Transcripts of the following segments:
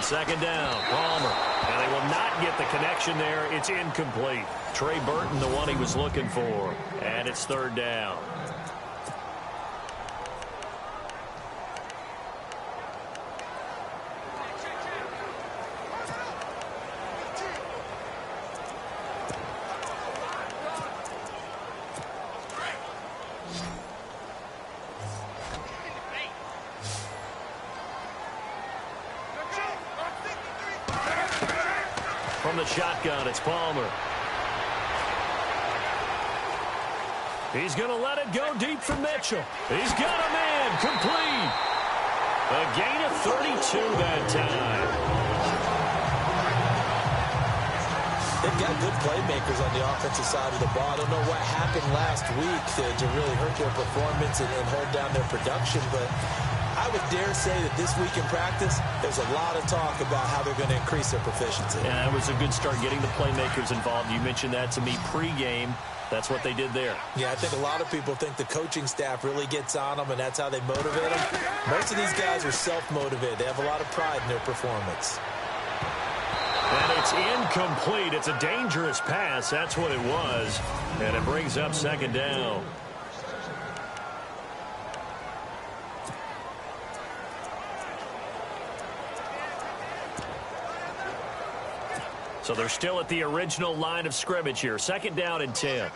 second down. Palmer. And they will not get the connection there. It's incomplete. Trey Burton, the one he was looking for. And it's third down. From the shotgun, it's Palmer. He's going to let it go deep for Mitchell. He's got a man complete. A gain of 32 that time. They've got good playmakers on the offensive side of the ball. I don't know what happened last week to really hurt their performance and hold down their production, but I would dare say that this week in practice, there's a lot of talk about how they're going to increase their proficiency. Yeah, it was a good start getting the playmakers involved. You mentioned that to me pregame. That's what they did there. Yeah, I think a lot of people think the coaching staff really gets on them, and that's how they motivate them. Most of these guys are self-motivated. They have a lot of pride in their performance. And it's incomplete. It's a dangerous pass. That's what it was. And it brings up second down. So they're still at the original line of scrimmage here. Second down and 10.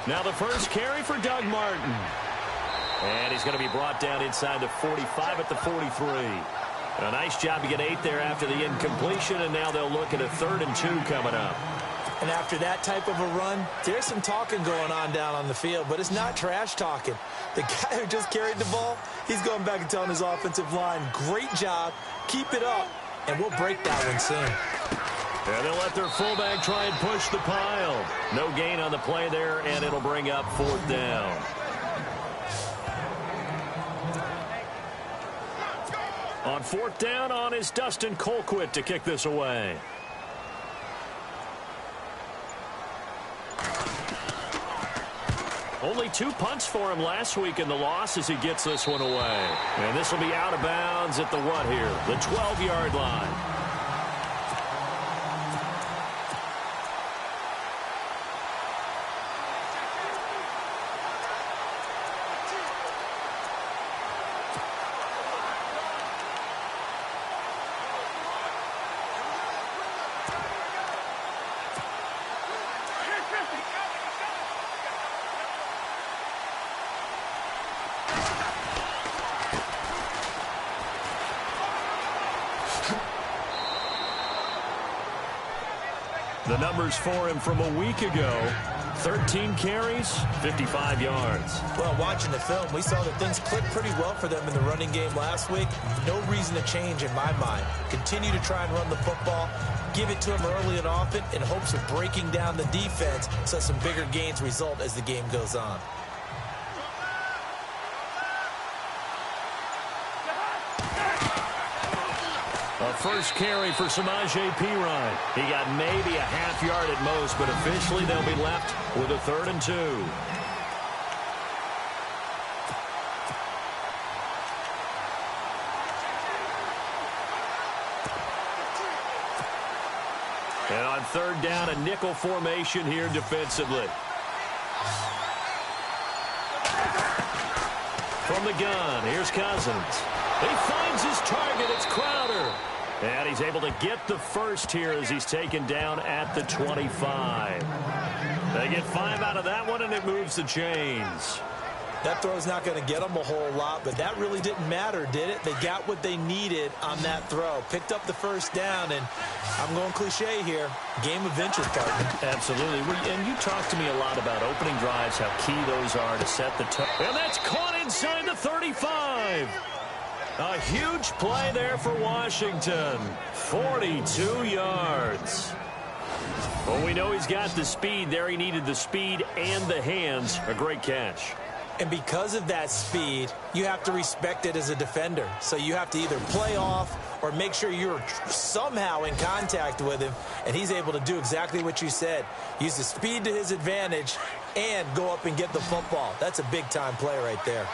Now the first carry for Doug Martin. And he's going to be brought down inside the 45 at the 43. A nice job to get 8 there after the incompletion, and now they'll look at a 3rd and 2 coming up. And after that type of a run, there's some talking going on down on the field, but it's not trash talking. The guy who just carried the ball, he's going back and telling his offensive line, great job, keep it up, and we'll break that one soon. And they'll let their fullback try and push the pile. No gain on the play there, and it'll bring up 4th down. On 4th down, on is Dustin Colquitt to kick this away. Only 2 punts for him last week in the loss as he gets this one away. And this will be out of bounds at the what here? The 12-yard line. The numbers for him from a week ago, 13 carries, 55 yards. Well, watching the film, we saw that things clicked pretty well for them in the running game last week. No reason to change in my mind. Continue to try and run the football, give it to them early and often in hopes of breaking down the defense so some bigger gains result as the game goes on. A first carry for Samaje Perine. He got maybe a half yard at most, but officially they'll be left with a 3rd and 2. And on 3rd down, a nickel formation here defensively. From the gun, here's Cousins. He finds his target. It's Crowder. And he's able to get the first here as he's taken down at the 25. They get 5 out of that one, and it moves the chains. That throw's not going to get them a whole lot, but that really didn't matter, did it? They got what they needed on that throw. Picked up the first down, and I'm going cliche here. Game of inches, partner. Absolutely. And you talked to me a lot about opening drives, how key those are to set the tone. And that's caught inside the 35. A huge play there for Washington. 42 yards. Well, we know he's got the speed there. He needed the speed and the hands. A great catch. And because of that speed, you have to respect it as a defender. So you have to either play off or make sure you're somehow in contact with him, and he's able to do exactly what you said. Use the speed to his advantage and go up and get the football. That's a big-time play right there.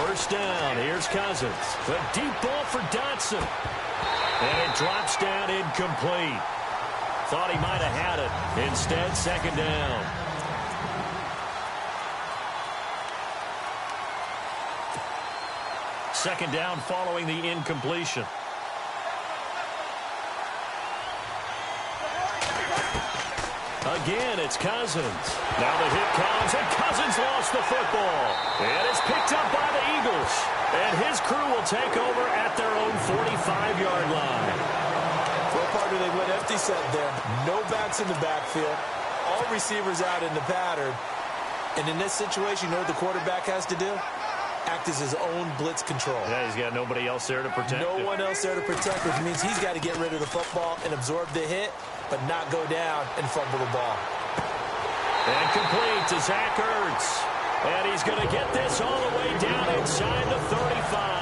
First down, here's Cousins. The deep ball for Dotson. And it drops down incomplete. Thought he might have had it. Instead, second down. Second down following the incompletion. Again, it's Cousins. Now the hit comes, and Cousins lost the football. And it's picked up by the Eagles. And his crew will take over at their own 45-yard line. For a partner, they went empty set there. No backs in the backfield. All receivers out in the pattern. And in this situation, you know what the quarterback has to do? Act as his own blitz control. Yeah, he's got nobody else there to protect him. No one else there to protect, which means he's got to get rid of the football and absorb the hit, but not go down and fumble the ball. And complete to Zach Ertz. And he's going to get this all the way down inside the 35.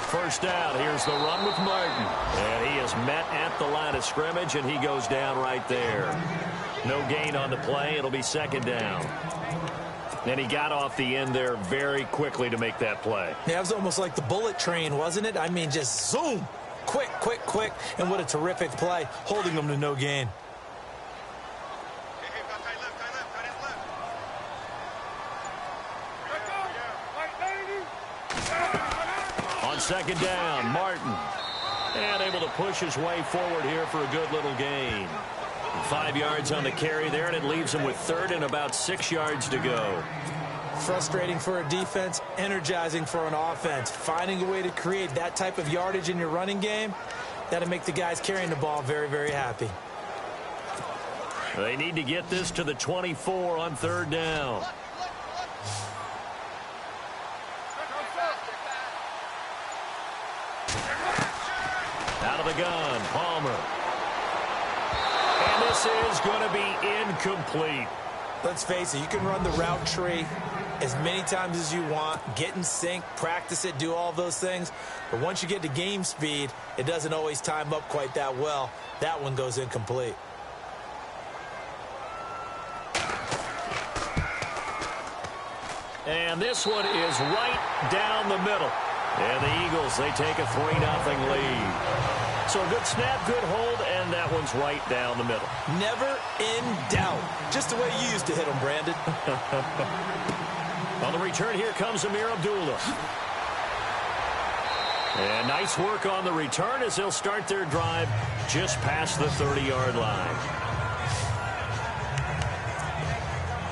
First down, here's the run with Martin. And he is met at the line of scrimmage, and he goes down right there. No gain on the play. It'll be second down. And he got off the end there very quickly to make that play. Yeah, it was almost like the bullet train, wasn't it? I mean, just zoom. Quick, quick, quick. And what a terrific play, holding them to no gain. Second down, Martin. And able to push his way forward here for a good little gain. 5 yards on the carry there, and it leaves him with third and about 6 yards to go. Frustrating for a defense, energizing for an offense. Finding a way to create that type of yardage in your running game, that'll make the guys carrying the ball very, very happy. They need to get this to the 24 on third down. Out of the gun, Palmer. And this is going to be incomplete. Let's face it, you can run the route tree as many times as you want, get in sync, practice it, do all those things. But once you get to game speed, it doesn't always time up quite that well. That one goes incomplete. And this one is right down the middle. And the Eagles, they take a 3-0 lead. So a good snap, good hold, and that one's right down the middle. Never in doubt. Just the way you used to hit them, Brandon. On the return, here comes Amir Abdullah. And nice work on the return as they'll start their drive just past the 30-yard line.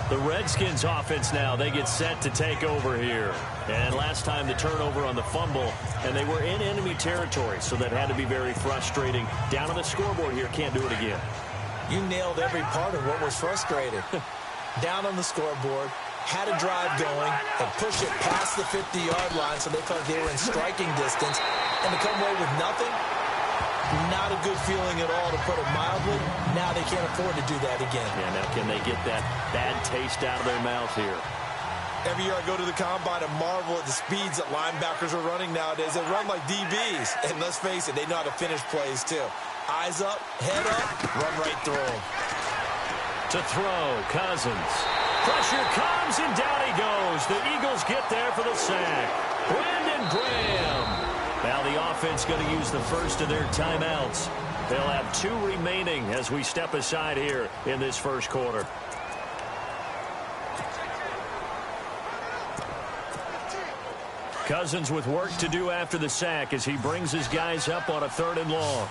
The Redskins offense now, they get set to take over here. And last time the turnover on the fumble, and they were in enemy territory, so that had to be very frustrating. Down on the scoreboard here, can't do it again. You nailed every part of what was frustrating. Down on the scoreboard, had a drive going, and push it past the 50-yard line so they felt they were in striking distance, and to come away with nothing, not a good feeling at all, to put it mildly. Now they can't afford to do that again. Yeah, now can they get that bad taste out of their mouth here? Every year I go to the combine and marvel at the speeds that linebackers are running nowadays. They run like DBs. And let's face it, they know how to finish plays too. Eyes up, head up, run right through them. To throw, Cousins. Pressure comes, and down he goes. The Eagles get there for the sack. Brandon Graham. Now the offense going to use the first of their timeouts. They'll have 2 remaining as we step aside here in this first quarter. Cousins with work to do after the sack as he brings his guys up on a 3rd and long.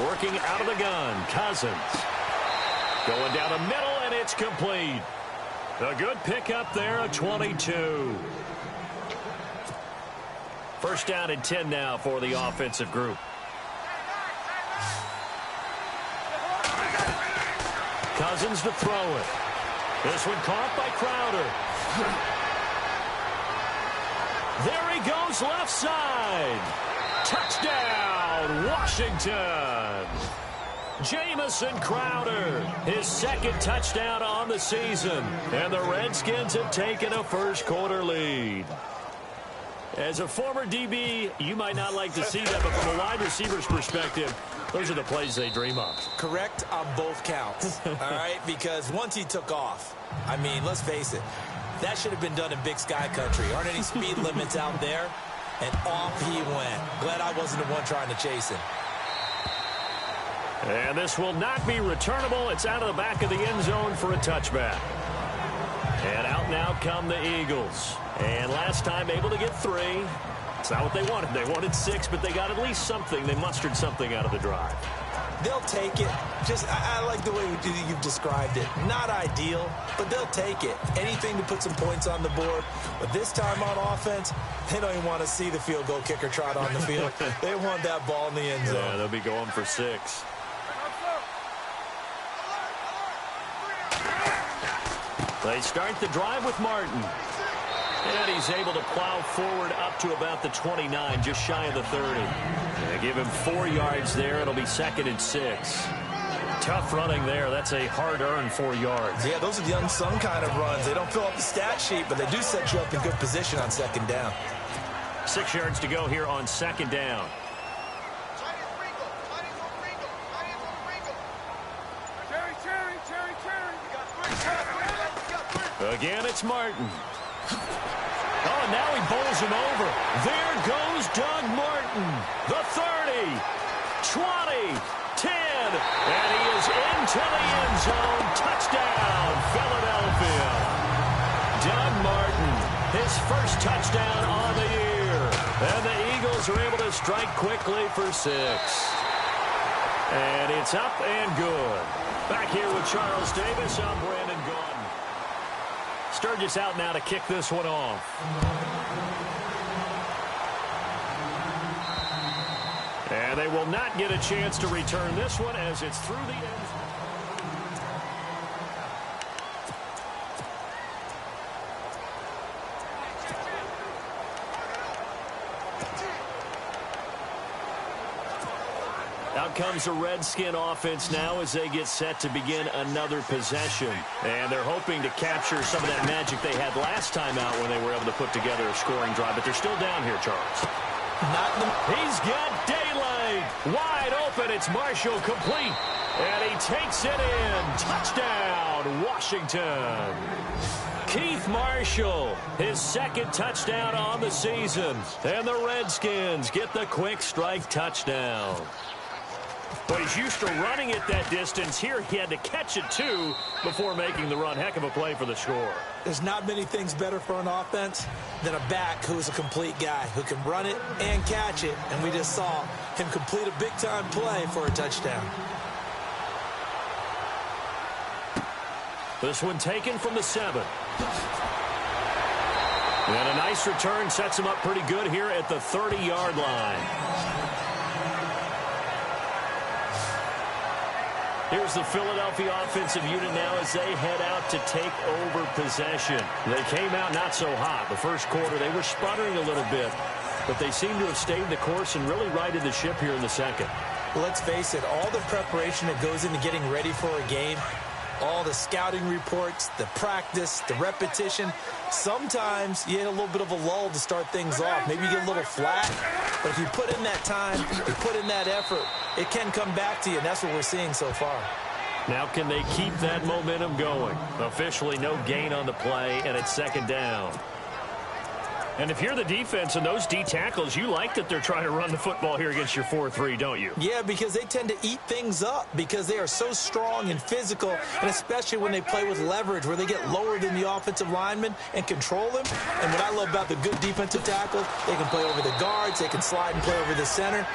Working out of the gun, Cousins. Going down the middle, and it's complete. A good pickup there, a 22. First down and 10 now for the offensive group. Cousins to throw it. This one caught by Crowder. There he goes, left side. Touchdown, Washington. Jamison Crowder, his second touchdown on the season. And the Redskins have taken a first-quarter lead. As a former DB, you might not like to see that, but from a wide receiver's perspective, those are the plays they dream of. Correct on both counts, all right? Because once he took off, I mean, let's face it, that should have been done in Big Sky Country. Aren't any speed limits out there? And off he went. Glad I wasn't the one trying to chase him. And this will not be returnable. It's out of the back of the end zone for a touchback. And out now come the Eagles. And last time able to get 3. It's not what they wanted. They wanted 6, but they got at least something. They mustered something out of the drive. They'll take it. I like the way you've described it. Not ideal, but they'll take it. Anything to put some points on the board. But this time on offense, they don't even want to see the field goal kicker trot on the field. They want that ball in the end zone. Yeah, they'll be going for 6. They start the drive with Martin. And he's able to plow forward up to about the 29, just shy of the 30. They give him 4 yards there. It'll be 2nd and 6. Tough running there. That's a hard-earned 4 yards. Yeah, those are the unsung kind of runs. They don't fill up the stat sheet, but they do set you up in good position on 2nd down. 6 yards to go here on 2nd down. Again, it's Martin. Oh, and now he bowls him over. There goes Doug Martin. The 30, 20, 10, and he is into the end zone. Touchdown, Philadelphia. Doug Martin, his first touchdown on the year. And the Eagles are able to strike quickly for 6. And it's up and good. Back here with Charles Davis, I'm Brandon Gaudin. Sturgis out now to kick this one off. And they will not get a chance to return this one as it's through the end zone. Out comes the Redskin offense now as they get set to begin another possession. And they're hoping to capture some of that magic they had last time out when they were able to put together a scoring drive. But they're still down here, Charles. He's got daylight. Wide open. It's Marshall complete. And he takes it in. Touchdown, Washington. Keith Marshall, his 2nd touchdown on the season. And the Redskins get the quick strike touchdown. But he's used to running it that distance. Here he had to catch it, too, before making the run. Heck of a play for the score. There's not many things better for an offense than a back who's a complete guy, who can run it and catch it. And we just saw him complete a big-time play for a touchdown. This one taken from the 7. And a nice return sets him up pretty good here at the 30-yard line. Here's the Philadelphia offensive unit now as they head out to take over possession. They came out not so hot. The first quarter, they were sputtering a little bit, but they seem to have stayed the course and really righted the ship here in the 2nd. Let's face it, all the preparation that goes into getting ready for a game, all the scouting reports, the practice, the repetition, sometimes you hit a little bit of a lull to start things off. Maybe you get a little flat, but if you put in that time, you put in that effort, it can come back to you, and that's what we're seeing so far. Now can they keep that momentum going? Officially no gain on the play, and it's 2nd down. And if you're the defense and those D tackles, you like that they're trying to run the football here against your 4-3, don't you? Yeah, because they tend to eat things up because they are so strong and physical, and especially when they play with leverage where they get lower than the offensive lineman and control them. And what I love about the good defensive tackles, they can play over the guards, they can slide and play over the center.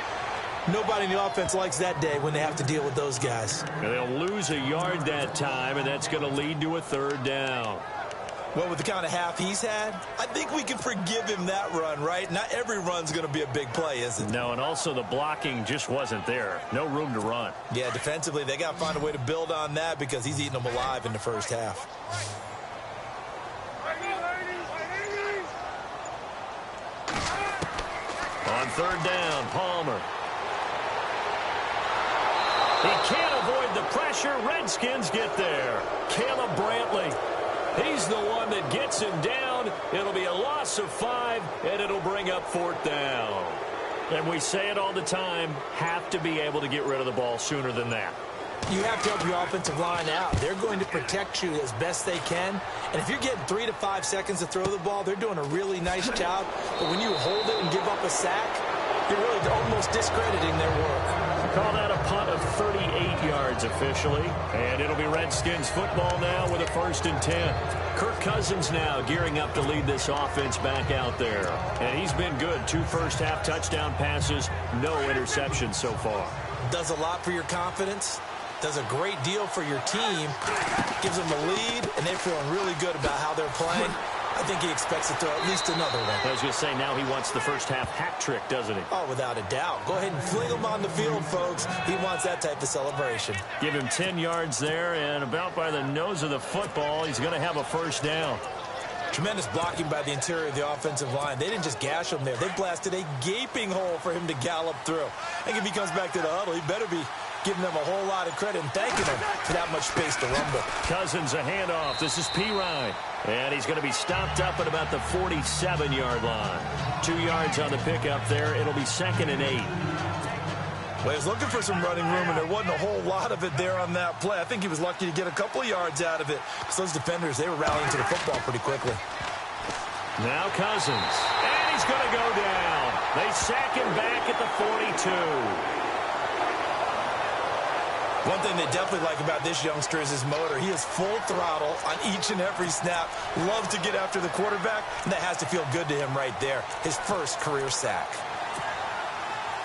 Nobody in the offense likes that day when they have to deal with those guys. And they'll lose a yard that time, and that's going to lead to a 3rd down. Well, with the kind of half he's had, I think we can forgive him that run, right? Not every run's going to be a big play, is it? No, and also the blocking just wasn't there. No room to run. Yeah, defensively, they got to find a way to build on that because he's eating them alive in the first half. On third down, Palmer. He can't avoid the pressure. Redskins get there. Caleb Brantley. He's the one that gets him down. It'll be a loss of 5, and it'll bring up fourth down. And we say it all the time, have to be able to get rid of the ball sooner than that. You have to help your offensive line out. They're going to protect you as best they can. And if you're getting 3 to 5 seconds to throw the ball, they're doing a really nice job. But when you hold it and give up a sack, you're really almost discrediting their work. Call that a punt of 38 yards officially. And it'll be Redskins football now with a 1st and 10. Kirk Cousins now gearing up to lead this offense back out there. And he's been good. 2 first-half touchdown passes, no interceptions so far. Does a lot for your confidence. Does a great deal for your team. Gives them a lead, and they're feeling really good about how they're playing. I think he expects to throw at least another one. I was going to say, now he wants the first-half hat trick, doesn't he? Oh, without a doubt. Go ahead and fling him on the field, folks. He wants that type of celebration. Give him 10 yards there, and about by the nose of the football, he's going to have a first down. Tremendous blocking by the interior of the offensive line. They didn't just gash him there. They blasted a gaping hole for him to gallop through. I think if he comes back to the huddle, he better be giving them a whole lot of credit and thanking them for that much space to rumble. Cousins, a handoff. This is Pirine. And he's going to be stopped up at about the 47-yard line. 2 yards on the pickup there. It'll be 2nd and 8. Well, he was looking for some running room, and there wasn't a whole lot of it there on that play. I think he was lucky to get a couple of yards out of it because those defenders, they were rallying to the football pretty quickly. Now Cousins. And he's going to go down. They sack him back at the 42. One thing they definitely like about this youngster is his motor. He is full throttle on each and every snap. Loves to get after the quarterback, and that has to feel good to him right there. His first career sack.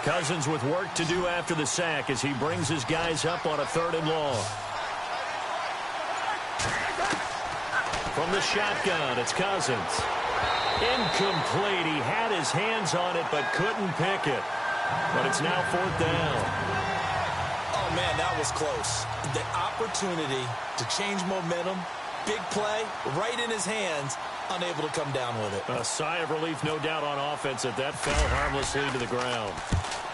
Cousins with work to do after the sack as he brings his guys up on a 3rd and long. From the shotgun, it's Cousins. Incomplete. He had his hands on it but couldn't pick it. But it's now 4th down. Oh, man, that was close. The opportunity to change momentum, big play, right in his hands, unable to come down with it. A sigh of relief, no doubt, on offense that fell harmlessly to the ground.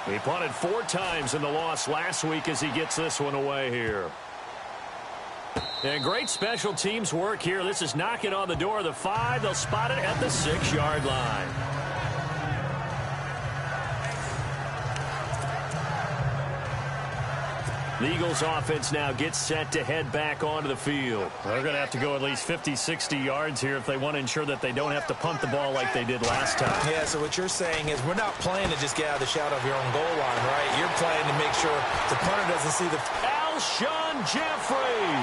He punted 4 times in the loss last week as he gets this one away here. And great special teams work here. This is knocking on the door of the 5. They'll spot it at the 6-yard line. The Eagles offense now gets set to head back onto the field. They're going to have to go at least 50, 60 yards here if they want to ensure that they don't have to punt the ball like they did last time. Yeah, so what you're saying is we're not playing to just get out of the shadow of your own goal line, right? You're playing to make sure the punter doesn't see the... Alshon Jeffrey.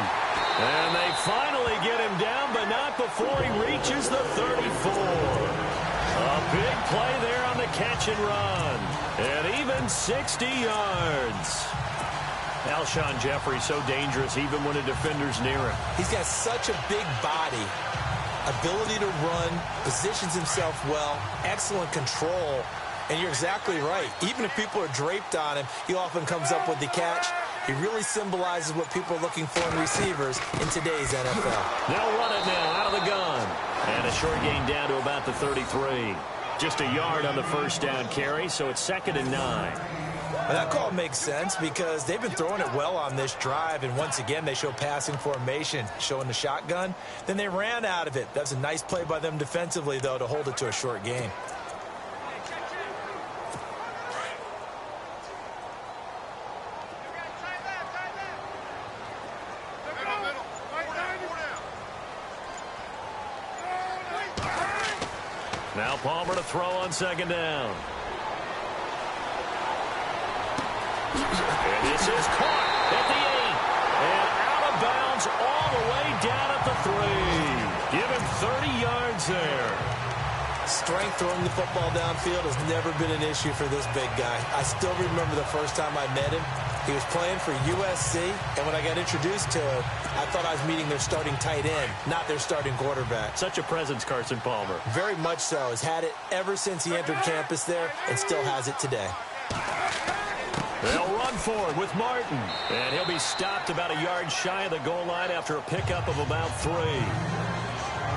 And they finally get him down, but not before he reaches the 34. A big play there on the catch and run. And even 60 yards. Alshon Jeffrey so dangerous even when a defender's near him. He's got such a big body, ability to run, positions himself well, excellent control, and you're exactly right. Even if people are draped on him, he often comes up with the catch. He really symbolizes what people are looking for in receivers in today's NFL. They'll run it now out of the gun. And a short gain down to about the 33. Just a yard on the first down carry, so it's 2nd and 9. Well, that call makes sense because they've been throwing it well on this drive, and once again they show passing formation, showing the shotgun. Then they ran out of it. That's a nice play by them defensively, though, to hold it to a short gain. Now Palmer to throw on 2nd down. And this is caught at the 8. And out of bounds all the way down at the 3. Give him 30 yards there. Strength throwing the football downfield has never been an issue for this big guy. I still remember the first time I met him. He was playing for USC, and when I got introduced to him, I thought I was meeting their starting tight end, not their starting quarterback. Such a presence, Carson Palmer. Very much so. Has had it ever since he entered campus there and still has it today. They'll run for it with Martin. And he'll be stopped about a yard shy of the goal line after a pickup of about 3.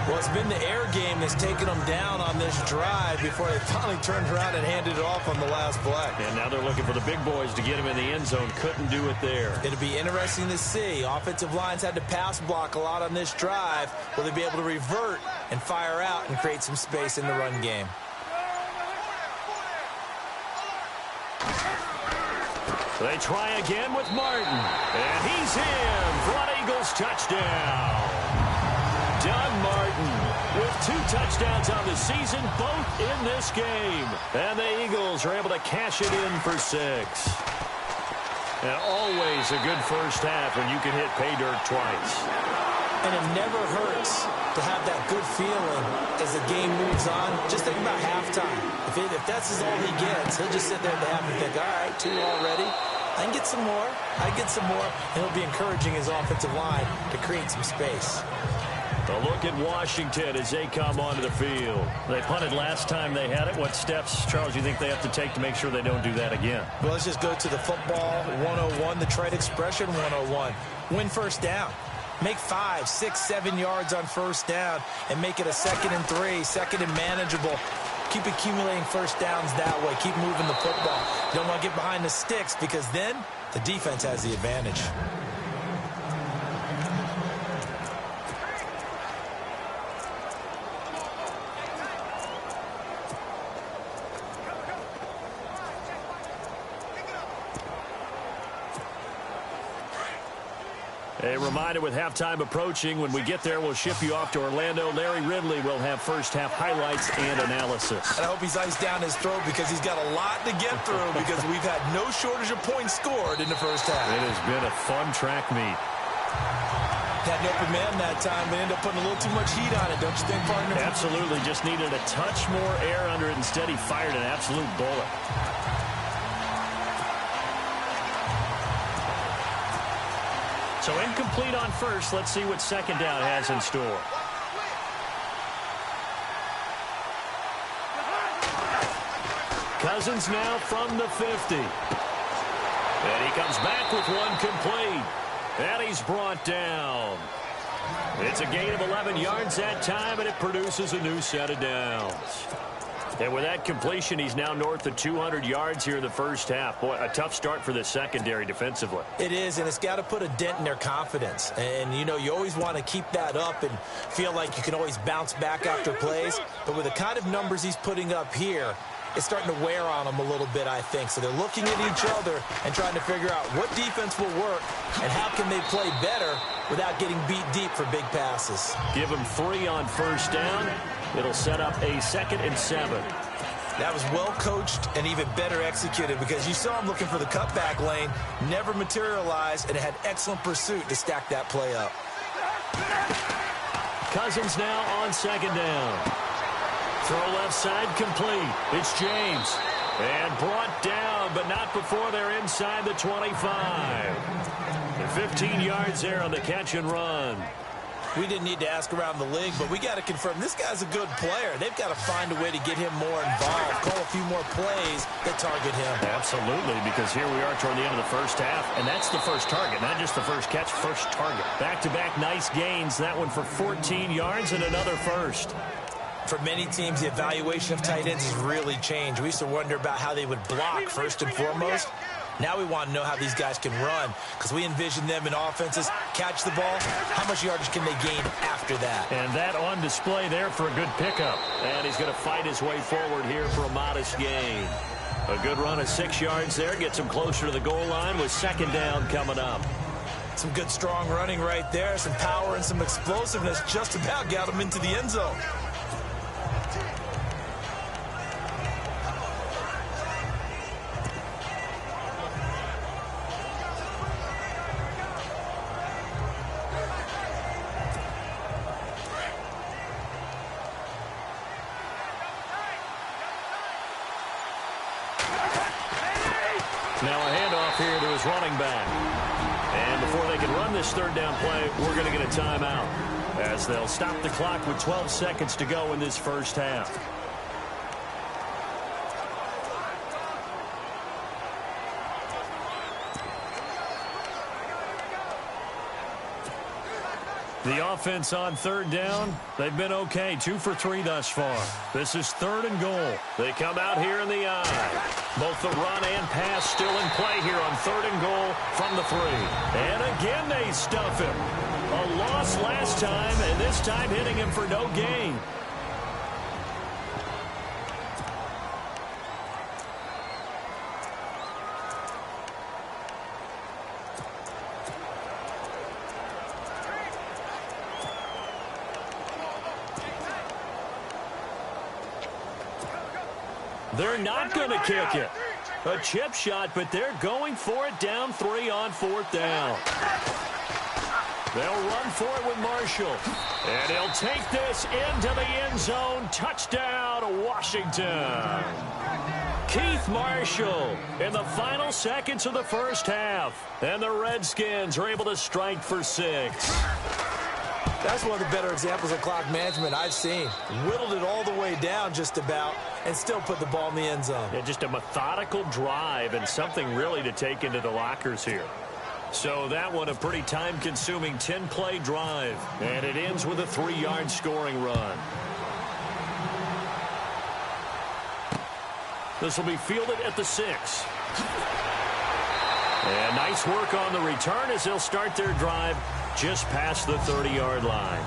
Well, it's been the air game that's taken them down on this drive before they finally turned around and handed it off on the last play. And now they're looking for the big boys to get him in the end zone. Couldn't do it there. It'll be interesting to see. Offensive lines had to pass block a lot on this drive. Will they be able to revert and fire out and create some space in the run game? They try again with Martin. And he's in for an Eagles touchdown. Doug Martin with 2 touchdowns on the season, both in this game. And the Eagles are able to cash it in for 6. And always a good first half when you can hit pay dirt twice. And it never hurts to have that good feeling as the game moves on. Just think about halftime. If that's all he gets, he'll just sit there at the half and think, all right, 2 already. I can get some more. I get some more. And he'll be encouraging his offensive line to create some space. A look at Washington as they come onto the field. They punted last time they had it. What steps, Charles, you think they have to take to make sure they don't do that again? Well, let's just go to the football 101, the trade expression 101. Win first down. Make 5, 6, 7 yards on first down and make it a 2nd and 3, 2nd and manageable. Keep accumulating first downs that way. Keep moving the football. You don't want to get behind the sticks because then the defense has the advantage. A reminder with halftime approaching, when we get there, we'll ship you off to Orlando. Larry Ridley will have first half highlights and analysis. And I hope he's iced down his throat because he's got a lot to get through because we've had no shortage of points scored in the first half. It has been a fun track meet. Had an open man that time, but ended up putting a little too much heat on it, don't you think, partner? Absolutely. Just needed a touch more air under it. Instead, he fired an absolute bullet. So incomplete on first. Let's see what second down has in store. Cousins now from the 50. And he comes back with one complete. And he's brought down. It's a gain of 11 yards that time, and it produces a new set of downs. And with that completion, he's now north of 200 yards here in the first half. Boy, a tough start for the secondary defensively. It is, and it's got to put a dent in their confidence. And, you know, you always want to keep that up and feel like you can always bounce back after plays. But with the kind of numbers he's putting up here, it's starting to wear on them a little bit, I think. So they're looking at each other and trying to figure out what defense will work and how can they play better without getting beat deep for big passes. Give them 3 on first down. It'll set up a 2nd and 7. That was well coached and even better executed because you saw him looking for the cutback lane, never materialized, and had excellent pursuit to stack that play up. Cousins now on second down. Throw left side complete. It's James. And brought down, but not before they're inside the 25. And 15 yards there on the catch and run. We didn't need to ask around the league, but we got to confirm this guy's a good player. They've got to find a way to get him more involved, call a few more plays that target him. Absolutely, because here we are toward the end of the first half, and that's the first target, not just the first catch, first target. Back-to-back nice gains, that one for 14 yards and another first. For many teams, the evaluation of tight ends has really changed. We used to wonder about how they would block first and foremost. Now we want to know how these guys can run because we envision them in offenses, catch the ball, how much yardage can they gain after that? And that on display there for a good pickup. And he's going to fight his way forward here for a modest gain. A good run of 6 yards there, gets him closer to the goal line with second down coming up. Some good strong running right there, some power and some explosiveness just about got him into the end zone. Now a handoff here to his his running back. And before they can run this third down play, we're going to get a timeout, as they'll stop the clock with 12 seconds to go in this first half. The offense on third down, they've been okay. 2 for 3 thus far. This is 3rd and goal. They come out here in the I. Both the run and pass still in play here on 3rd and goal from the 3. And again they stuff him. A loss last time, and this time hitting him for no gain. They're not going to kick it. A chip shot, but they're going for it down 3 on 4th down. They'll run for it with Marshall. And he'll take this into the end zone. Touchdown, Washington. Keith Marshall in the final seconds of the first half. And the Redskins are able to strike for 6. That's one of the better examples of clock management I've seen. Whittled it all the way down just about and still put the ball in the end zone. Yeah, just a methodical drive and something really to take into the lockers here. So that one a pretty time-consuming 10-play drive. And it ends with a 3-yard scoring run. This will be fielded at the 6. And nice work on the return as they'll start their drive just past the 30-yard line.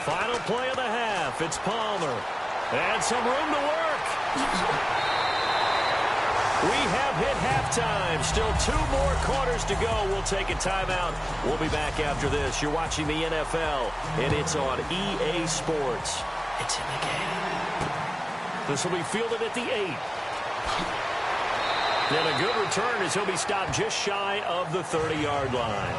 Final play of the half. It's Palmer. And some room to work. We have hit halftime. Still 2 more quarters to go. We'll take a timeout. We'll be back after this. You're watching the NFL, and it's on EA Sports. It's in the game. This will be fielded at the 8. And a good return as he'll be stopped just shy of the 30-yard line.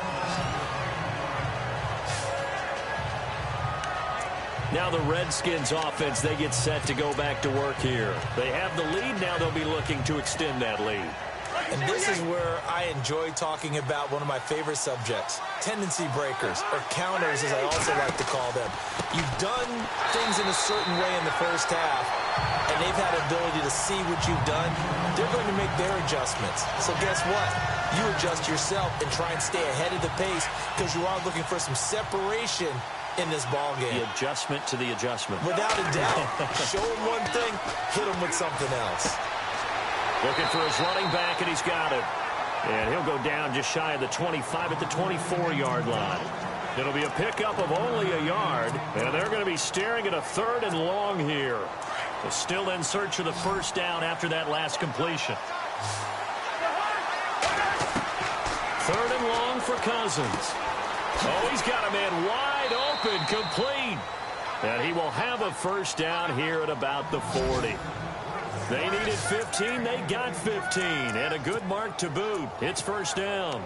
Now the Redskins offense, they get set to go back to work here. They have the lead. Now they'll be looking to extend that lead. And this is where I enjoy talking about one of my favorite subjects, tendency breakers, or counters as I also like to call them. You've done things in a certain way in the first half, and they've had the ability to see what you've done. They're going to make their adjustments. So guess what? You adjust yourself and try and stay ahead of the pace because you are looking for some separation in this ball game. The adjustment to the adjustment. Without a doubt. Show him one thing, hit him with something else. Looking for his running back, and he's got it. And he'll go down just shy of the 25 at the 24-yard line. It'll be a pickup of only a yard, and they're going to be staring at a 3rd and long here. They're still in search of the first down after that last completion. 3rd and long for Cousins. Oh, he's got a man wide open, complete. And he will have a first down here at about the 40. They needed 15. They got 15. And a good mark to boot. It's first down.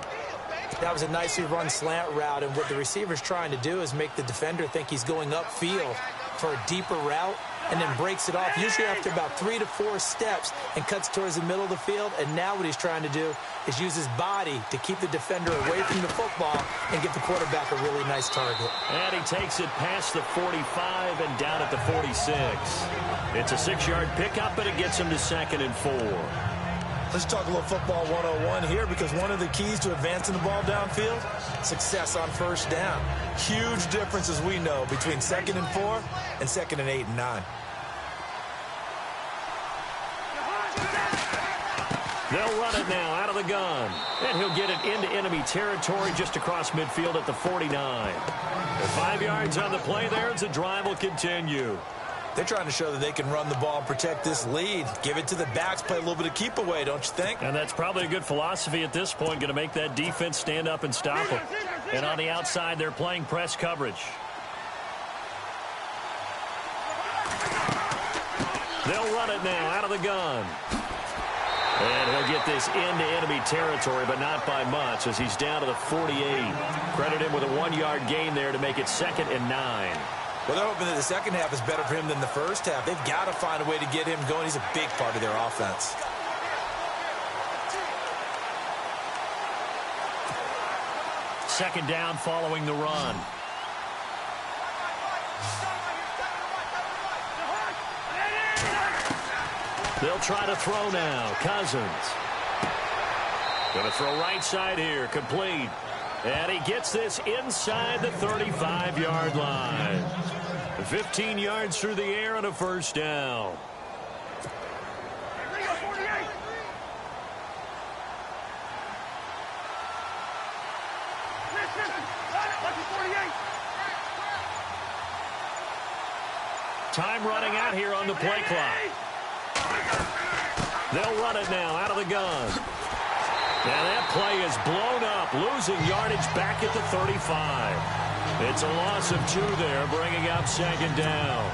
That was a nicely run slant route. And what the receiver's trying to do is make the defender think he's going upfield for a deeper route and then breaks it off, usually after about 3 to 4 steps, and cuts towards the middle of the field. And now what he's trying to do is use his body to keep the defender away from the football and get the quarterback a really nice target. And he takes it past the 45 and down at the 46. It's a 6-yard pickup, but it gets him to 2nd and 4. Let's talk a little football 101 here, because one of the keys to advancing the ball downfield, success on first down. Huge difference, as we know, between 2nd and 4 and 2nd and 8 and 9. They'll run it now out of the gun. And he'll get it into enemy territory just across midfield at the 49. 5 yards on the play there as the drive will continue. They're trying to show that they can run the ball and protect this lead. Give it to the backs, play a little bit of keep away, don't you think? And that's probably a good philosophy at this point, going to make that defense stand up and stop them. And on the outside, they're playing press coverage. They'll run it now out of the gun. And he'll get this into enemy territory, but not by much, as he's down to the 48. Credit him with a 1-yard gain there to make it 2nd and 9. Well, they're hoping that the second half is better for him than the first half. They've got to find a way to get him going. He's a big part of their offense. Second down following the run. They'll try to throw now. Cousins. Going to throw right side here. Complete. And he gets this inside the 35-yard line. 15 yards through the air and a first down. Time running out here on the play clock. They'll run it now out of the gun. And that play is blown up, losing yardage back at the 35. It's a loss of 2 there, bringing up second down.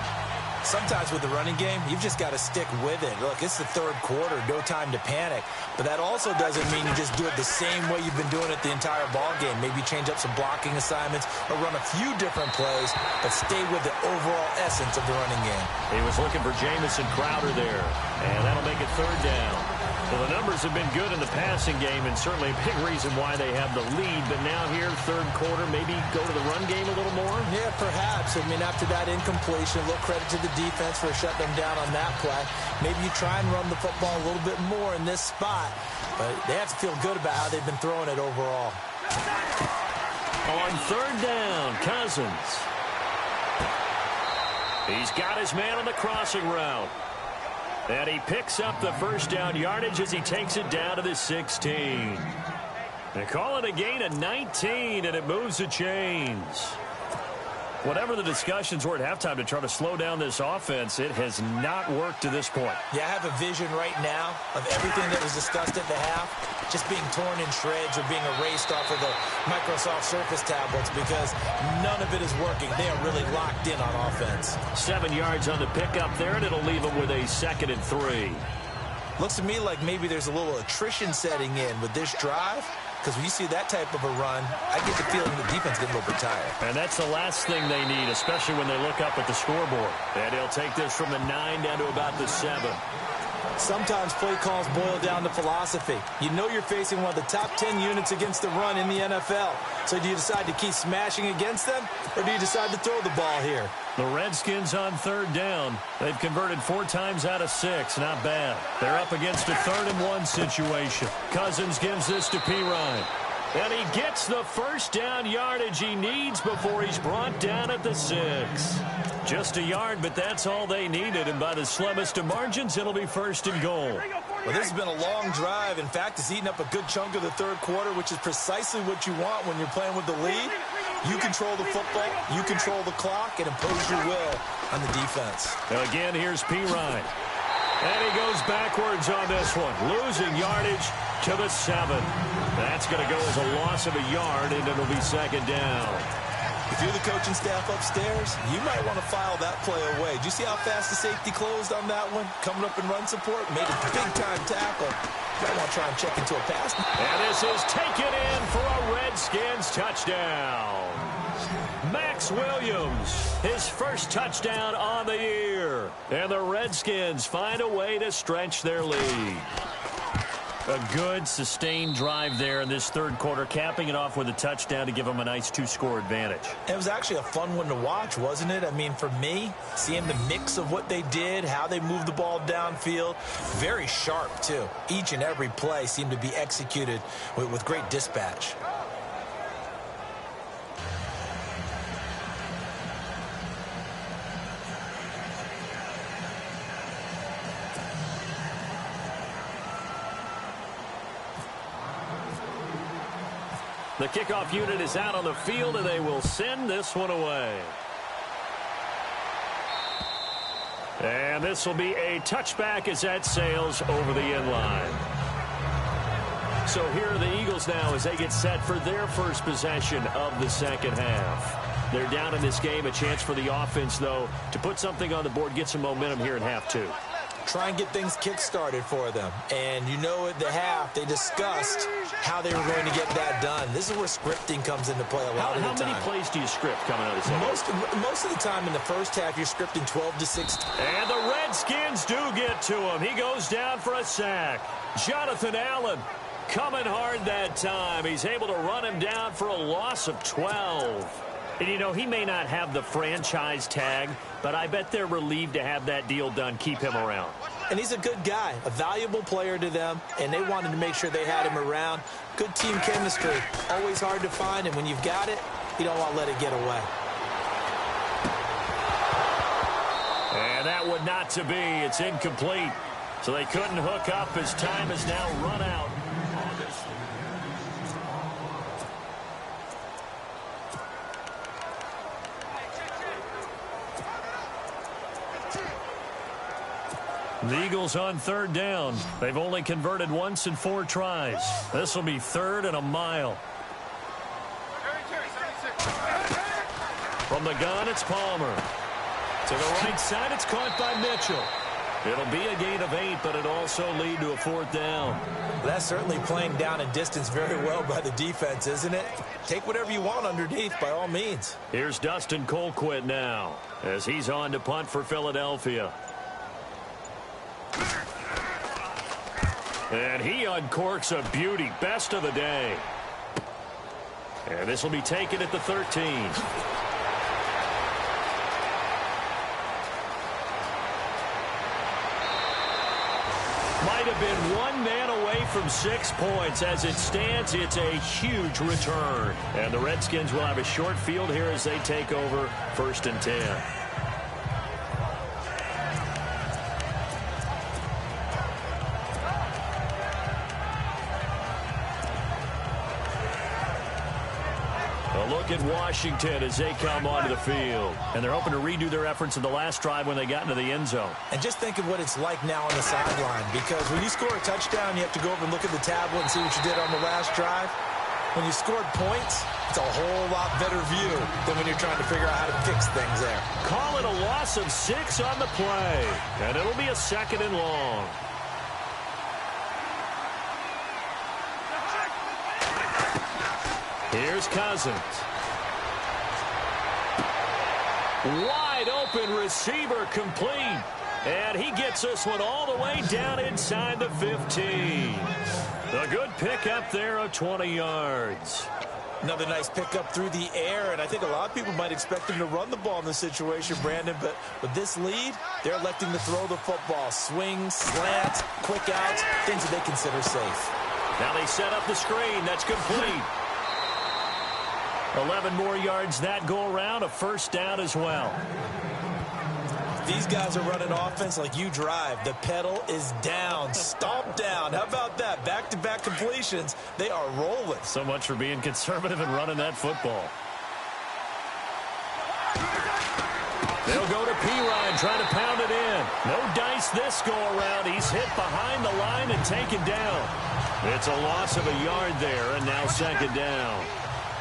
Sometimes with the running game, you've just got to stick with it. Look, it's the third quarter, no time to panic. But that also doesn't mean you just do it the same way you've been doing it the entire ball game. Maybe change up some blocking assignments or run a few different plays, but stay with the overall essence of the running game. He was looking for Jamison Crowder there, and that'll make it third down. Well, the numbers have been good in the passing game, and certainly a big reason why they have the lead. But now here, third quarter, maybe go to the run game a little more? Yeah, perhaps. I mean, after that incompletion, a little credit to the defense for shutting them down on that play. Maybe you try and run the football a little bit more in this spot. But they have to feel good about how they've been throwing it overall. On third down, Cousins. He's got his man on the crossing route. And he picks up the first down yardage as he takes it down to the 16. They call it a gain of 19, and it moves the chains. Whatever the discussions were at halftime to try to slow down this offense, it has not worked to this point. Yeah, I have a vision right now of everything that was discussed at the half just being torn in shreds or being erased off of the Microsoft Surface tablets because none of it is working. They are really locked in on offense. 7 yards on the pickup there, and it'll leave them with a 2nd and 3. Looks to me like maybe there's a little attrition setting in with this drive. Because when you see that type of a run, I get the feeling the defense getting a little bit tired. And that's the last thing they need, especially when they look up at the scoreboard. And he'll take this from the 9 down to about the 7. Sometimes play calls boil down to philosophy. You know you're facing one of the top 10 units against the run in the NFL. So do you decide to keep smashing against them, or do you decide to throw the ball here? The Redskins on third down. They've converted 4 times out of 6. Not bad. They're up against a 3rd and 1 situation. Cousins gives this to Pirine. And he gets the first down yardage he needs before he's brought down at the 6. Just a yard, but that's all they needed. And by the slimmest of margins, it'll be 1st and goal. Well, this has been a long drive. In fact, it's eaten up a good chunk of the third quarter, which is precisely what you want when you're playing with the lead. You control the football, you control the clock, and impose your will on the defense. Now again, here's Pirine. And he goes backwards on this one, losing yardage to the 7. That's going to go as a loss of a yard, and it'll be 2nd down. If you're the coaching staff upstairs, you might want to file that play away. Did you see how fast the safety closed on that one? Coming up in run support, made a big-time tackle. You might want to try and check into a pass. And this is taken in for a Redskins touchdown. Max Williams, his first touchdown on the year. And the Redskins find a way to stretch their lead. A good, sustained drive there in this third quarter, capping it off with a touchdown to give them a nice 2-score advantage. It was actually a fun one to watch, wasn't it? I mean, for me, seeing the mix of what they did, how they moved the ball downfield, very sharp, too. Each and every play seemed to be executed with great dispatch. The kickoff unit is out on the field, and they will send this one away. And this will be a touchback as that sails over the end line. So here are the Eagles now as they get set for their first possession of the second half. They're down in this game. A chance for the offense, though, to put something on the board, get some momentum here in half two. Try and get things kick-started for them. And you know at the half, they discussed how they were going to get that done. This is where scripting comes into play a lot of the time. How many plays do you script coming out of this game? Most of the time in the first half, you're scripting 12 to 16. And the Redskins do get to him. He goes down for a sack. Jonathan Allen coming hard that time. He's able to run him down for a loss of 12. And, you know, he may not have the franchise tag, but I bet they're relieved to have that deal done, keep him around. And he's a good guy, a valuable player to them, and they wanted to make sure they had him around. Good team chemistry, always hard to find, and when you've got it, you don't want to let it get away. And that would not to be. It's incomplete. So they couldn't hook up as time has now run out. The Eagles on third down. They've only converted once in 4 tries. This will be third and a mile. From the gun, it's Palmer. To the right side, it's caught by Mitchell. It'll be a gain of 8, but it'll also lead to a 4th down. That's certainly playing down and distance very well by the defense, isn't it? Take whatever you want underneath, by all means. Here's Dustin Colquitt now, as he's on to punt for Philadelphia. And he uncorks a beauty, best of the day. And this will be taken at the 13. Might have been one man away from 6 points. As it stands, it's a huge return. And the Redskins will have a short field here as they take over 1st and 10. Look at Washington as they come onto the field. And they're hoping to redo their efforts in the last drive when they got into the end zone. And just think of what it's like now on the sideline. Because when you score a touchdown, you have to go over and look at the tablet and see what you did on the last drive. When you scored points, it's a whole lot better view than when you're trying to figure out how to fix things there. Call it a loss of 6 on the play. And it'll be a 2nd and long. Here's Cousins. Wide open receiver complete. And he gets this one all the way down inside the 15. A good pickup there of 20 yards. Another nice pickup through the air, and I think a lot of people might expect him to run the ball in this situation, Brandon, but with this lead, they're electing to throw the football. Swing, slant, quick outs, things that they consider safe. Now they set up the screen. That's complete. 11 more yards that go around, a 1st down as well. These guys are running offense like you drive. The pedal is down, stomp down. How about that? Back-to-back completions. They are rolling. So much for being conservative and running that football. They'll go to Pirine, trying to pound it in. No dice this go-around. He's hit behind the line and taken down. It's a loss of a yard there, and now 2nd down.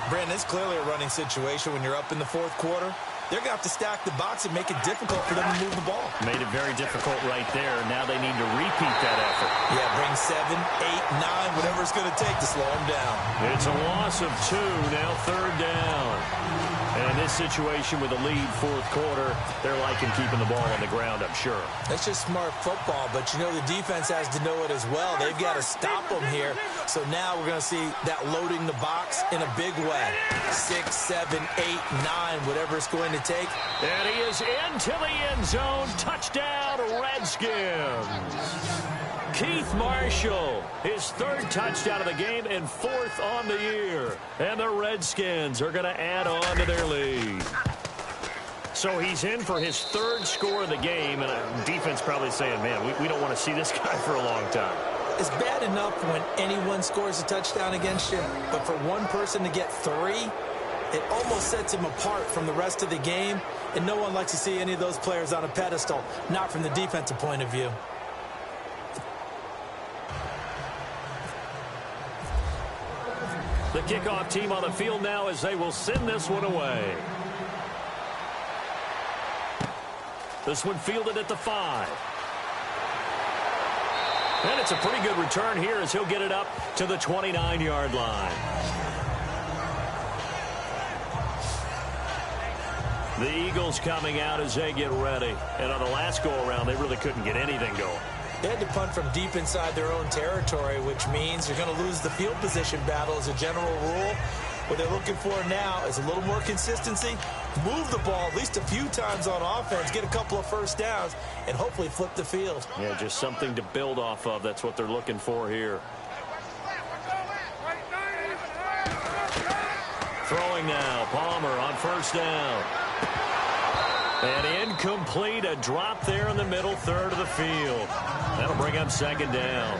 Brandon, it's clearly a running situation when you're up in the 4th quarter. They're going to have to stack the box and make it difficult for them to move the ball. Made it very difficult right there. Now they need to repeat that effort. Yeah, bring 7, 8, 9, whatever it's going to take to slow them down. It's a loss of 2, now 3rd down. And in this situation with a lead 4th quarter, they're liking keeping the ball on the ground, I'm sure. That's just smart football, but you know the defense has to know it as well. They've got to stop them here. So now we're going to see that loading the box in a big way. 6, 7, 8, 9, whatever it's going to take. And he is into the end zone. Touchdown, Redskins. Keith Marshall, his 3rd touchdown of the game and 4th on the year. And the Redskins are going to add on to their lead. So he's in for his 3rd score of the game, and defense probably saying, man, we don't want to see this guy for a long time. It's bad enough when anyone scores a touchdown against you, but for one person to get 3, It almost sets him apart from the rest of the game, and no one likes to see any of those players on a pedestal, not from the defensive point of view. The kickoff team on the field now as they will send this one away. This one fielded at the 5. And it's a pretty good return here as he'll get it up to the 29-yard line. The Eagles coming out as they get ready. And on the last go-around, they really couldn't get anything going. They had to punt from deep inside their own territory, which means you're going to lose the field position battle as a general rule. What they're looking for now is a little more consistency, move the ball at least a few times on offense, get a couple of first downs, and hopefully flip the field. Yeah, just something to build off of. That's what they're looking for here. Throwing now, Palmer on first down. And incomplete, a drop there in the middle third of the field. That'll bring up second down.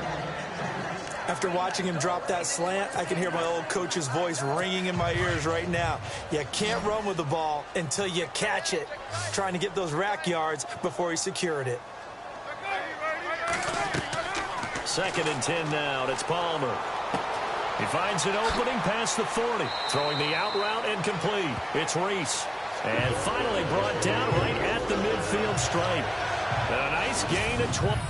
After watching him drop that slant, I can hear my old coach's voice ringing in my ears right now. You can't run with the ball until you catch it. Trying to get those rack yards before he secured it. 2nd and 10 now, and it's Palmer. He finds an opening past the 40. Throwing the out route incomplete. It's Reese. And finally brought down right at the midfield stripe. A nice gain of 20.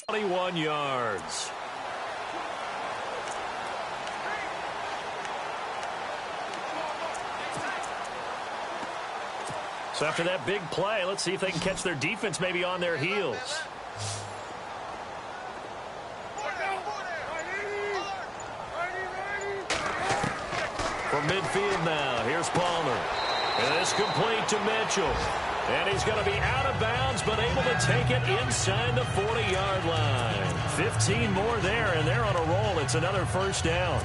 "21 yards. So after that big play, let's see if they can catch their defense maybe on their heels. From midfield now, here's Palmer. And it's complete to Mitchell. And he's going to be out of bounds, but able to take it inside the 40-yard line. 15 more there, and they're on a roll. It's another first down.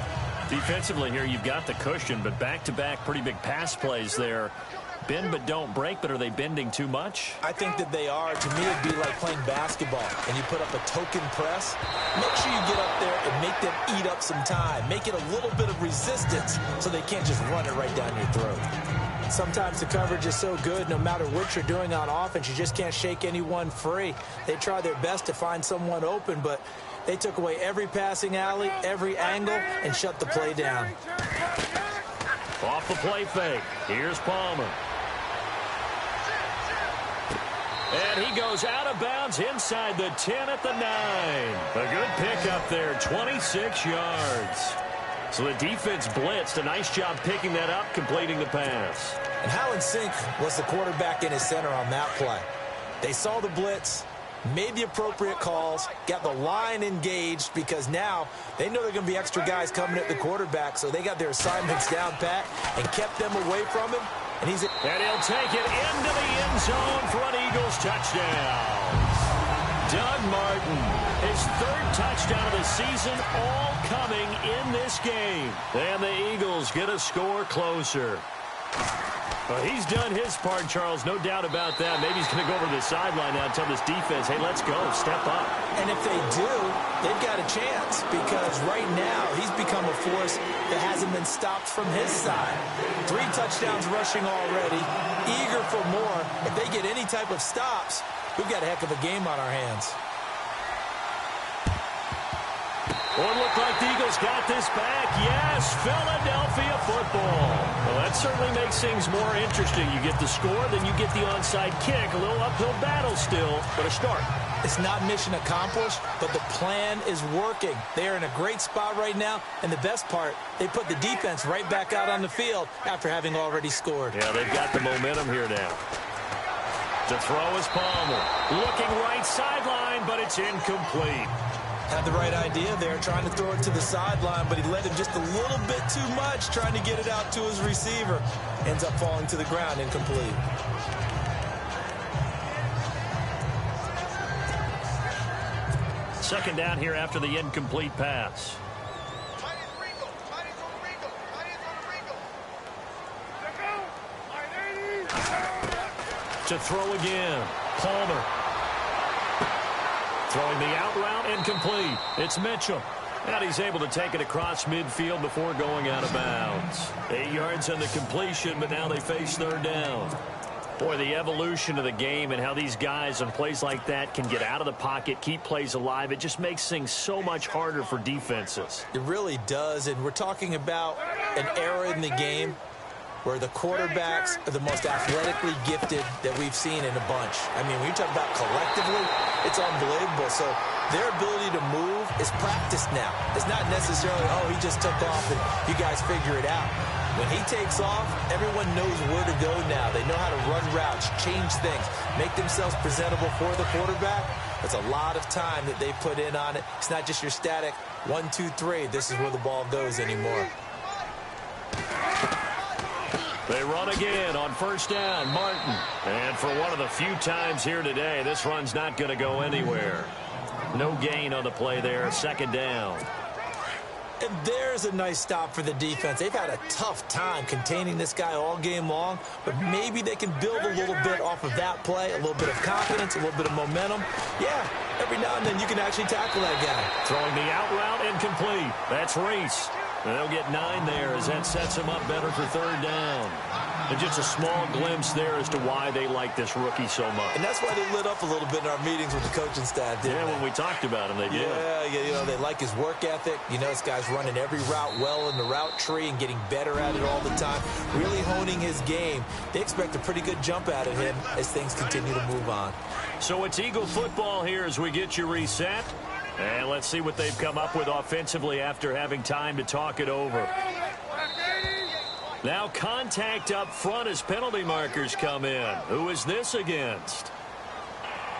Defensively here, you've got the cushion, but back-to-back pretty big pass plays there. Bend but don't break, but are they bending too much? I think that they are. To me, it'd be like playing basketball, and you put up a token press. Make sure you get up there and make them eat up some time. Make it a little bit of resistance so they can't just run it right down your throat. Sometimes the coverage is so good, no matter what you're doing on offense, you just can't shake anyone free. They try their best to find someone open, but they took away every passing alley, every angle, and shut the play down. Off the play fake. Here's Palmer. And he goes out of bounds inside the 10 at the 9. A good pickup there, 26 yards. So the defense blitzed. A nice job picking that up, completing the pass. And how in sync was the quarterback in his center on that play? They saw the blitz, made the appropriate calls, got the line engaged, because now they know there are going to be extra guys coming at the quarterback, so they got their assignments down pat and kept them away from him. And he'll take it into the end zone for an Eagles touchdown. Doug Martin, his third touchdown of the season, all coming in this game. And the Eagles get a score closer. Well, he's done his part, Charles. No doubt about that. Maybe he's going to go over to the sideline now and tell this defense, hey, let's go. Step up. And if they do, they've got a chance because right now he's become a force that hasn't been stopped from his side. 3 touchdowns rushing already. Eager for more. If they get any type of stops, we've got a heck of a game on our hands. Well, it looked like the Eagles got this back. Yes, Philadelphia football. Well, that certainly makes things more interesting. You get the score, then you get the onside kick. A little uphill battle still, but a start. It's not mission accomplished, but the plan is working. They are in a great spot right now, and the best part, they put the defense right back out on the field after having already scored. Yeah, they've got the momentum here now. To throw is Palmer. Looking right sideline, but it's incomplete. Had the right idea there, trying to throw it to the sideline, but he led him just a little bit too much, trying to get it out to his receiver. Ends up falling to the ground, incomplete. Second down here after the incomplete pass. To throw again, Palmer. Throwing the out route, incomplete. It's Mitchell. And he's able to take it across midfield before going out of bounds. 8 yards on the completion, but now they face third down. Boy, the evolution of the game and how these guys on plays like that can get out of the pocket, keep plays alive, it just makes things so much harder for defenses. It really does, and we're talking about an era in the game where the quarterbacks are the most athletically gifted that we've seen in a bunch. I mean, when you talk about collectively, it's unbelievable. So their ability to move is practiced now. It's not necessarily, oh, he just took off and you guys figure it out. When he takes off, everyone knows where to go now. They know how to run routes, change things, make themselves presentable for the quarterback. That's a lot of time that they put in on it. It's not just your static 1, 2, 3. This is where the ball goes anymore. They run again on first down, Martin. And for one of the few times here today, this run's not going to go anywhere. No gain on the play there, second down. And there's a nice stop for the defense. They've had a tough time containing this guy all game long, but maybe they can build a little bit off of that play, a little bit of confidence, a little bit of momentum. Yeah, every now and then you can actually tackle that guy. Throwing the out route, incomplete. That's Reese. And they'll get 9 there as that sets him up better for third down. And just a small glimpse there as to why they like this rookie so much. And that's why they lit up a little bit in our meetings with the coaching staff, didn't they? When we talked about him, they did. Yeah, you know, they like his work ethic. You know, this guy's running every route well in the route tree and getting better at it all the time, really honing his game. They expect a pretty good jump out of him as things continue to move on. So it's Eagle football here as we get you reset. And let's see what they've come up with offensively after having time to talk it over. Now contact up front as penalty markers come in. Who is this against?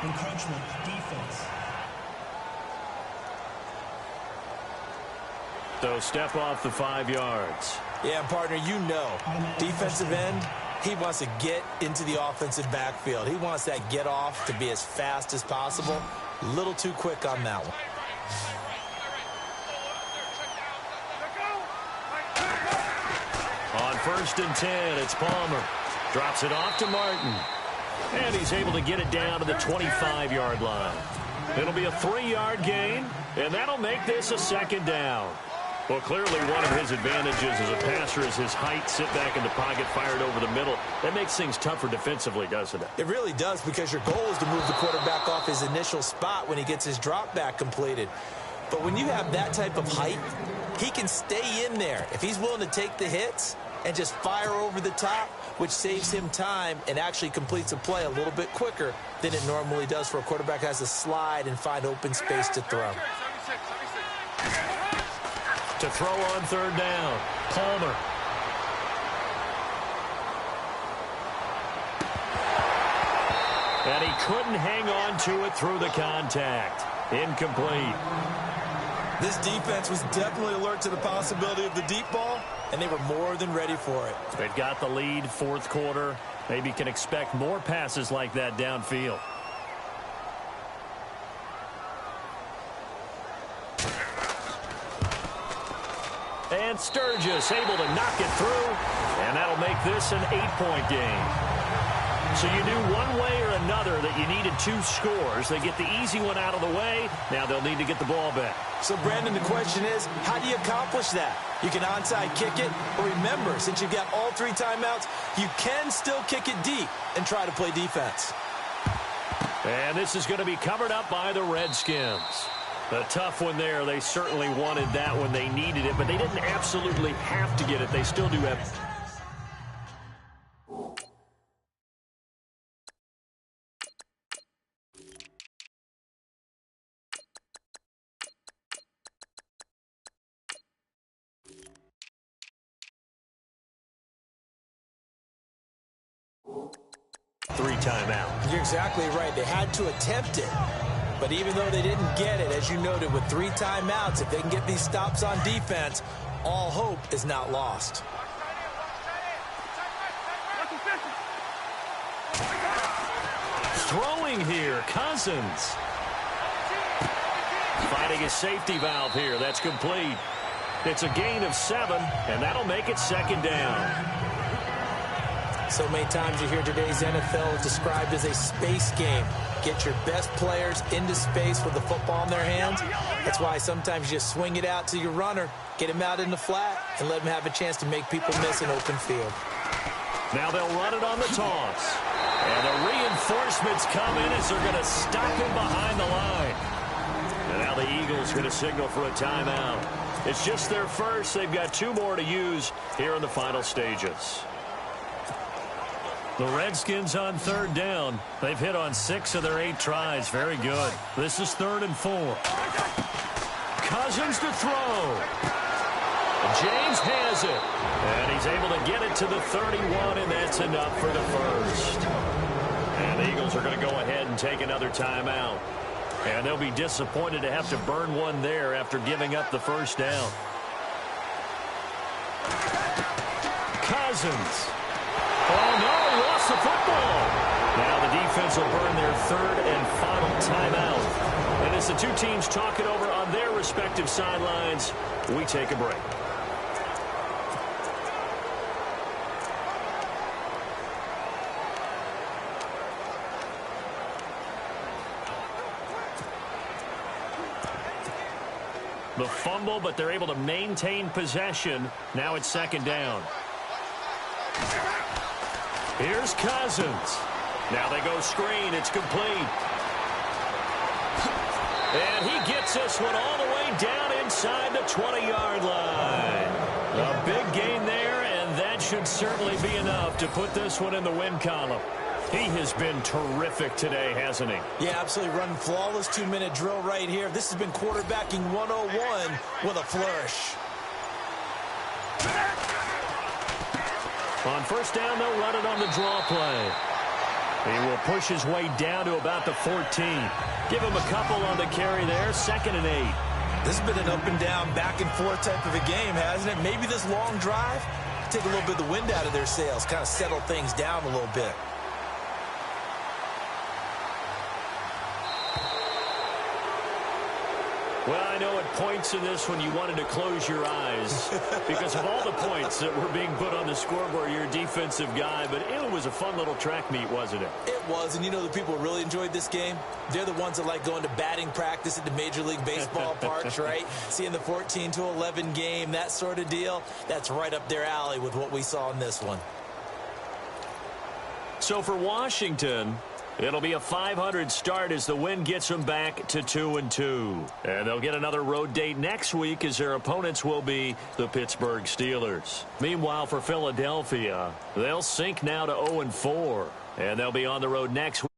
Encroachment defense. So step off the 5 yards. Yeah, partner, you know, defensive end, he wants to get into the offensive backfield. He wants that get off to be as fast as possible. A little too quick on that one. On first and 10, it's Palmer. Drops it off to Martin. And he's able to get it down to the 25-yard line. It'll be a 3-yard gain, and that'll make this a second down. Well, clearly one of his advantages as a passer is his height, sit back in the pocket, fired over the middle. That makes things tougher defensively, doesn't it? It really does, because your goal is to move the quarterback off his initial spot when he gets his drop back completed. But when you have that type of height, he can stay in there. If he's willing to take the hits and just fire over the top, which saves him time and actually completes a play a little bit quicker than it normally does for a quarterback who has to slide and find open space to throw. To throw on third down, Palmer. And he couldn't hang on to it through the contact. Incomplete. This defense was definitely alert to the possibility of the deep ball, and they were more than ready for it. They've got the lead, fourth quarter. Maybe can expect more passes like that downfield. And Sturgis able to knock it through, and that'll make this an 8-point game. So you knew one way or another that you needed 2 scores. They get the easy one out of the way. Now they'll need to get the ball back. So, Brandon, the question is, how do you accomplish that? You can onside kick it, or remember, since you've got all 3 timeouts, you can still kick it deep and try to play defense. And this is going to be covered up by the Redskins. A tough one there. They certainly wanted that when they needed it, but they didn't absolutely have to get it. They still do have... Three timeout. You're exactly right. They had to attempt it. But even though they didn't get it, as you noted, with 3 timeouts, if they can get these stops on defense, all hope is not lost. Throwing here, Cousins. Finding a safety valve here. That's complete. It's a gain of 7, and that'll make it 2nd down. So many times you hear today's NFL described as a space game. Get your best players into space with the football in their hands. That's why sometimes you just swing it out to your runner, get him out in the flat, and let him have a chance to make people miss an open field. Now they'll run it on the toss. And the reinforcements come in as they're going to stop him behind the line. And now the Eagles going to signal for a timeout. It's just their first. They've got 2 more to use here in the final stages. The Redskins on 3rd down. They've hit on 6 of their 8 tries. Very good. This is 3rd and 4. Cousins to throw. James has it. And he's able to get it to the 31, and that's enough for the first. And the Eagles are going to go ahead and take another timeout. And they'll be disappointed to have to burn one there after giving up the first down. Cousins. Oh, no, he lost the football. Now the defense will burn their 3rd and final timeout. And as the 2 teams talk it over on their respective sidelines, we take a break. The fumble, but they're able to maintain possession. Now it's 2nd down. Here's Cousins. Now they go screen. It's complete. And he gets this one all the way down inside the 20-yard line. A big gain there, and that should certainly be enough to put this one in the win column. He has been terrific today, hasn't he? Yeah, absolutely. Running flawless 2-minute drill right here. This has been quarterbacking 101 with a flourish. On 1st down, they'll run it on the draw play. He will push his way down to about the 14. Give him a couple on the carry there. 2nd and 8. This has been an up and down, back and forth type of a game, hasn't it? Maybe this long drive, take a little bit of the wind out of their sails, kind of settle things down a little bit. Well, I know at points in this when you wanted to close your eyes because of all the points that were being put on the scoreboard. You're a defensive guy, but it was a fun little track meet, wasn't it? It was, and you know the people who really enjoyed this game? They're the ones that like going to batting practice at the Major League Baseball parks, right? Seeing the 14-11 game, that sort of deal, that's right up their alley with what we saw in this one. So for Washington, it'll be a 500 start as the win gets them back to 2-2. And they'll get another road date next week as their opponents will be the Pittsburgh Steelers. Meanwhile, for Philadelphia, they'll sink now to 0-4. And they'll be on the road next week.